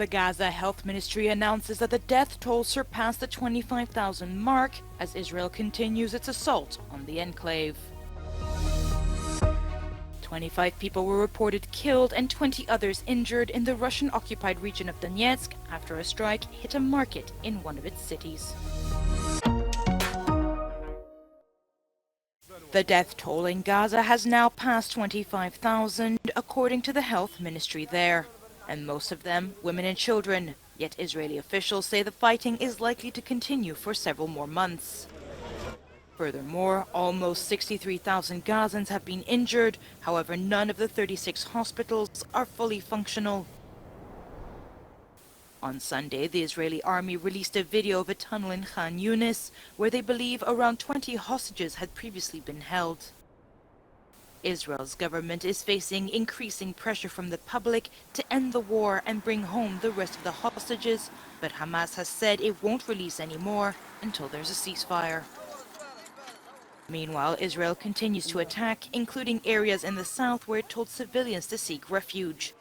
The Gaza Health Ministry announces that the death toll surpassed the 25,000 mark as Israel continues its assault on the enclave. 25 people were reported killed and 20 others injured in the Russian-occupied region of Donetsk after a strike hit a market in one of its cities. The death toll in Gaza has now passed 25,000, according to the health ministry there, and most of them women and children. Yet Israeli officials say the fighting is likely to continue for several more months. Furthermore, almost 63,000 Gazans have been injured. However, none of the 36 hospitals are fully functional. On Sunday, the Israeli army released a video of a tunnel in Khan Yunis, where they believe around 20 hostages had previously been held. Israel's government is facing increasing pressure from the public to end the war and bring home the rest of the hostages, but Hamas has said it won't release any more until there's a ceasefire. Meanwhile, Israel continues to attack, including areas in the south where it told civilians to seek refuge.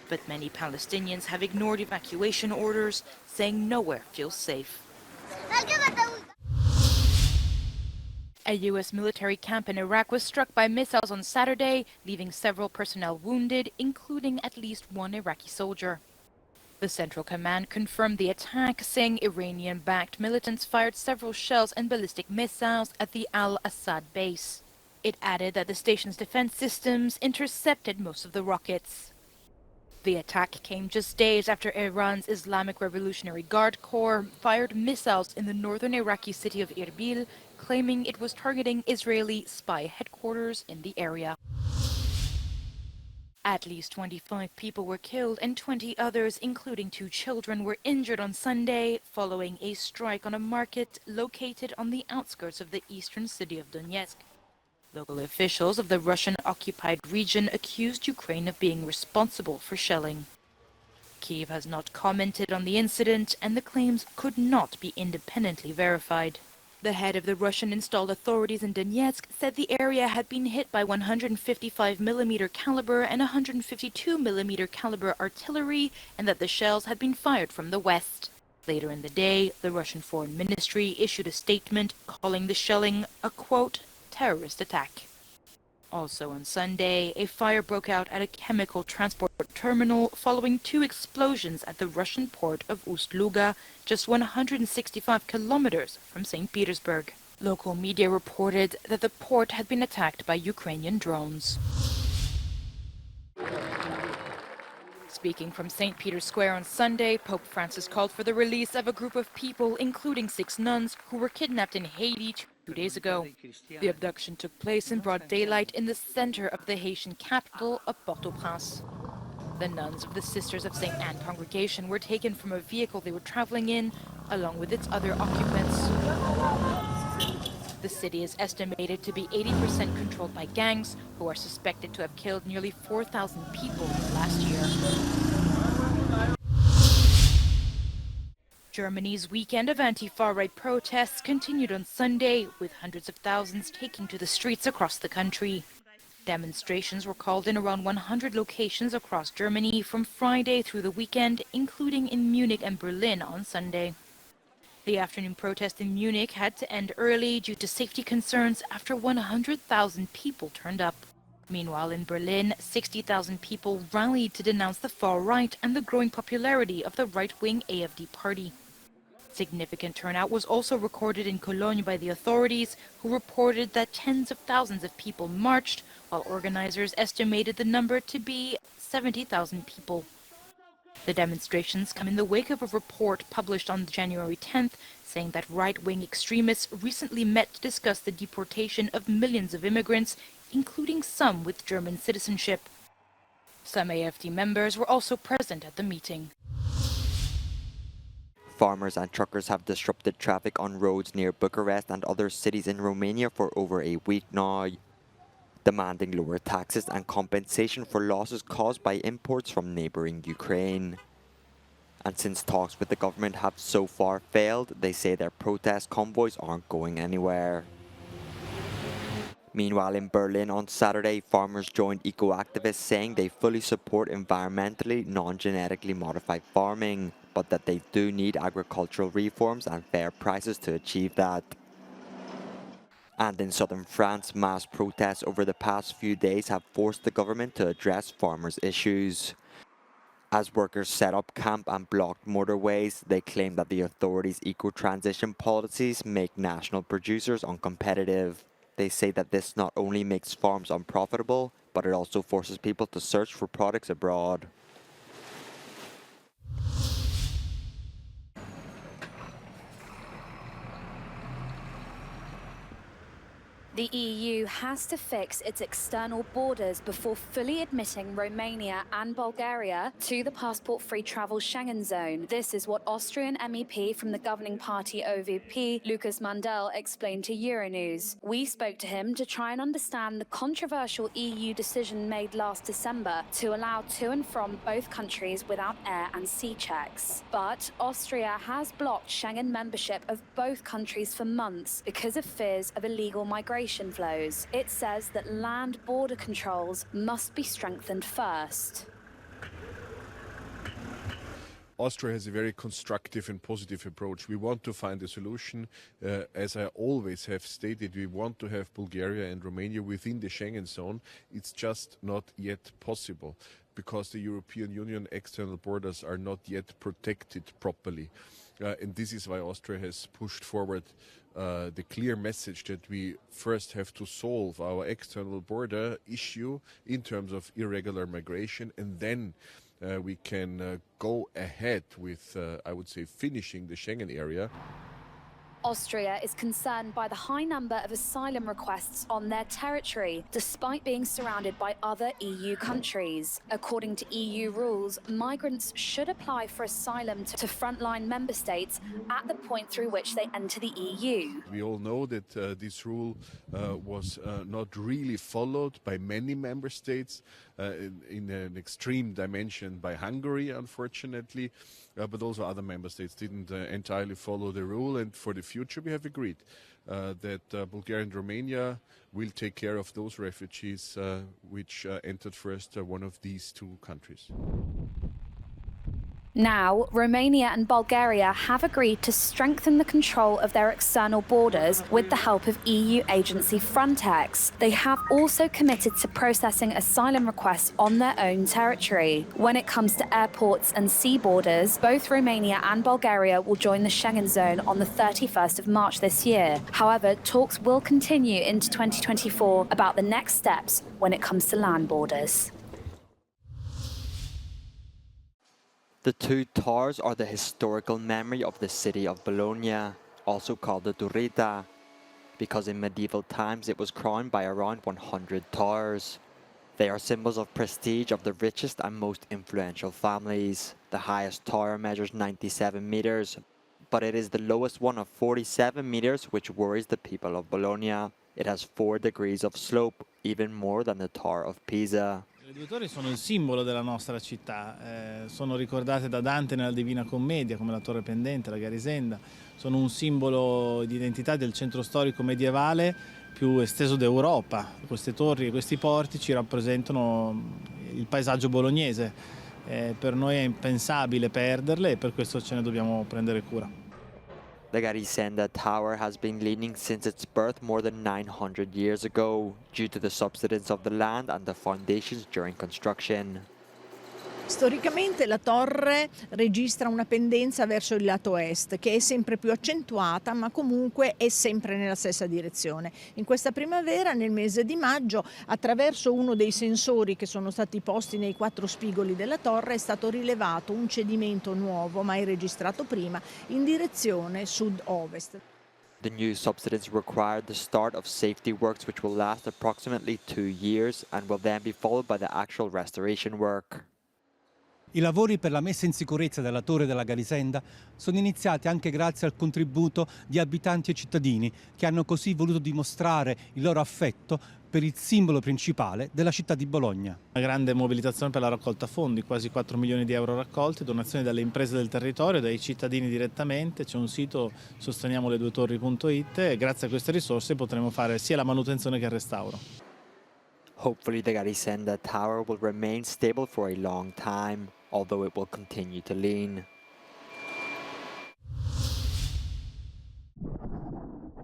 But many Palestinians have ignored evacuation orders, saying nowhere feels safe. A U.S. military camp in Iraq was struck by missiles on Saturday, leaving several personnel wounded, including at least one Iraqi soldier. The Central Command confirmed the attack, saying Iranian-backed militants fired several shells and ballistic missiles at the Al-Assad base. It added that the station's defense systems intercepted most of the rockets. The attack came just days after Iran's Islamic Revolutionary Guard Corps fired missiles in the northern Iraqi city of Erbil, claiming it was targeting Israeli spy headquarters in the area. At least 25 people were killed and 20 others, including 2 children, were injured on Sunday following a strike on a market located on the outskirts of the eastern city of Donetsk. Local officials of the Russian-occupied region accused Ukraine of being responsible for shelling. Kyiv has not commented on the incident, and the claims could not be independently verified. The head of the Russian-installed authorities in Donetsk said the area had been hit by 155mm caliber and 152mm caliber artillery, and that the shells had been fired from the west. Later in the day, the Russian Foreign Ministry issued a statement calling the shelling a, quote, terrorist attack. Also on Sunday, a fire broke out at a chemical transport terminal following 2 explosions at the Russian port of Ust-Luga, just 165 kilometers from St. Petersburg. Local media reported that the port had been attacked by Ukrainian drones. Speaking from St. Peter's Square on Sunday, Pope Francis called for the release of a group of people, including 6 nuns, who were kidnapped in Haiti 2 days ago. The abduction took place in broad daylight in the center of the Haitian capital of Port-au-Prince. The nuns of the Sisters of St. Anne congregation were taken from a vehicle they were traveling in, along with its other occupants. The city is estimated to be 80% controlled by gangs, who are suspected to have killed nearly 4,000 people last year. Germany's weekend of anti-far-right protests continued on Sunday, with hundreds of thousands taking to the streets across the country. Demonstrations were called in around 100 locations across Germany from Friday through the weekend, including in Munich and Berlin on Sunday. The afternoon protest in Munich had to end early due to safety concerns after 100,000 people turned up. Meanwhile, in Berlin, 60,000 people rallied to denounce the far right and the growing popularity of the right-wing AfD party. Significant turnout was also recorded in Cologne by the authorities, who reported that tens of thousands of people marched, while organizers estimated the number to be 70,000 people. The demonstrations come in the wake of a report published on January 10th, saying that right-wing extremists recently met to discuss the deportation of millions of immigrants, including some with German citizenship. Some AfD members were also present at the meeting. Farmers and truckers have disrupted traffic on roads near Bucharest and other cities in Romania for over a week now, demanding lower taxes and compensation for losses caused by imports from neighbouring Ukraine. And since talks with the government have so far failed, they say their protest convoys aren't going anywhere. Meanwhile, in Berlin on Saturday, farmers joined eco-activists saying they fully support environmentally, non-genetically modified farming, but that they do need agricultural reforms and fair prices to achieve that. And in southern France, mass protests over the past few days have forced the government to address farmers' issues. As workers set up camp and blocked motorways, they claim that the authorities' eco-transition policies make national producers uncompetitive. They say that this not only makes farms unprofitable, but it also forces people to search for products abroad. The EU has to fix its external borders before fully admitting Romania and Bulgaria to the passport-free travel Schengen zone. This is what Austrian MEP from the governing party OVP, Lucas Mandel, explained to Euronews. We spoke to him to try and understand the controversial EU decision made last December to allow to and from both countries without air and sea checks. But Austria has blocked Schengen membership of both countries for months because of fears of illegal migration flows. It says that land border controls must be strengthened first. Austria has a very constructive and positive approach. We want to find a solution. As I always have stated, we want to have Bulgaria and Romania within the Schengen zone. It's just not yet possible because the European Union external borders are not yet protected properly. And this is why Austria has pushed forward the clear message that we first have to solve our external border issue in terms of irregular migration, and then we can go ahead with, I would say, finishing the Schengen area. Austria is concerned by the high number of asylum requests on their territory, despite being surrounded by other EU countries. According to EU rules, migrants should apply for asylum to frontline member states at the point through which they enter the EU. We all know that this rule was not really followed by many member states, in an extreme dimension by Hungary, unfortunately, but also other member states didn't entirely follow the rule, and for the future we have agreed that Bulgaria and Romania will take care of those refugees which entered first one of these two countries. Now, Romania and Bulgaria have agreed to strengthen the control of their external borders with the help of EU agency Frontex. They have also committed to processing asylum requests on their own territory. When it comes to airports and sea borders, both Romania and Bulgaria will join the Schengen zone on the 31st of March this year. However, talks will continue into 2024 about the next steps when it comes to land borders. The two towers are the historical memory of the city of Bologna, also called the Turretta, because in medieval times it was crowned by around 100 towers. They are symbols of prestige of the richest and most influential families. The highest tower measures 97 meters, but it is the lowest one of 47 meters, which worries the people of Bologna. It has 4 degrees of slope, even more than the Tower of Pisa. Le due torri sono il simbolo della nostra città, sono ricordate da Dante nella Divina Commedia come la torre pendente, la Garisenda, sono un simbolo di identità del centro storico medievale più esteso d'Europa. Queste torri e questi portici rappresentano il paesaggio bolognese, per noi è impensabile perderle e per questo ce ne dobbiamo prendere cura. The Garisenda Tower has been leaning since its birth more than 900 years ago, due to the subsidence of the land and the foundations during construction. Storicamente la torre registra una pendenza verso il lato est, che è sempre più accentuata, ma comunque è sempre nella stessa direzione. In questa primavera, nel mese di maggio, attraverso uno dei sensori che sono stati posti nei 4 spigoli della torre, è stato rilevato un cedimento nuovo, mai registrato prima, in direzione sud-ovest. The new subsidence required the start of safety works which will last approximately 2 years and will then be followed by the actual restoration work. I lavori per la messa in sicurezza della torre della Garisenda sono iniziati anche grazie al contributo di abitanti e cittadini che hanno così voluto dimostrare il loro affetto per il simbolo principale della città di Bologna. Una grande mobilitazione per la raccolta fondi, quasi 4 milioni di euro raccolti, donazioni dalle imprese del territorio, dai cittadini direttamente. C'è un sito sosteniamoleduetorri.it e grazie a queste risorse potremo fare sia la manutenzione che il restauro. Hopefully the Garisenda tower will remain stable for a long time, although it will continue to lean.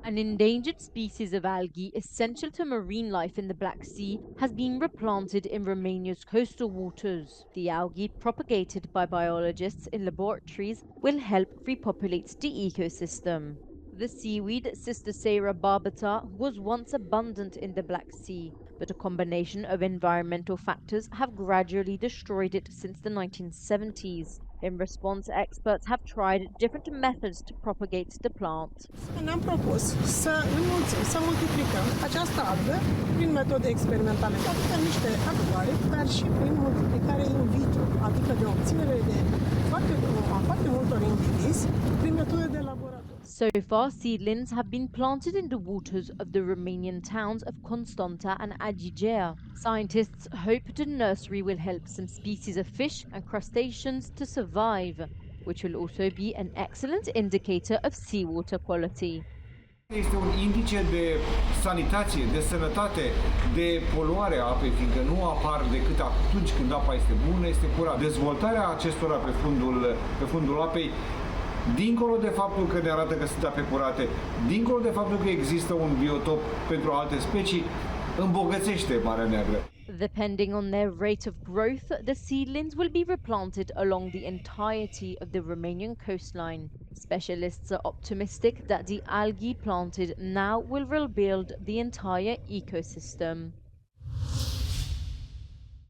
An endangered species of algae essential to marine life in the Black Sea has been replanted in Romania's coastal waters. The algae, propagated by biologists in laboratories, will help repopulate the ecosystem. The seaweed Cystocera barbata was once abundant in the Black Sea, but a combination of environmental factors have gradually destroyed it since the 1970s. In response, experts have tried different methods to propagate the plant. Ne-am propus să înmulțim, să multiplicăm această algă prin metode experimentale, adică niște actuare, dar și prin multiplicare in vitro, adică de obținere de foarte multor indivizi prin metode de laborator. So far, seedlings have been planted in the waters of the Romanian towns of Constanta and Agigea. Scientists hope the nursery will help some species of fish and crustaceans to survive, which will also be an excellent indicator of seawater quality. Este un indice de sanitație, de sănătate, de poluare a apei, fiindcă nu apar decât atunci când apa este bună, este curată. Dezvoltarea acestora pe fundul apei, dincolo de faptul că ne arată că sunt ape curate, dincolo de faptul că există un biotop pentru alte specii, îmbogățește Marea Neagră. Depending on their rate of growth, the seedlings will be replanted along the entirety of the Romanian coastline. Specialists are optimistic that the algae planted now will rebuild the entire ecosystem.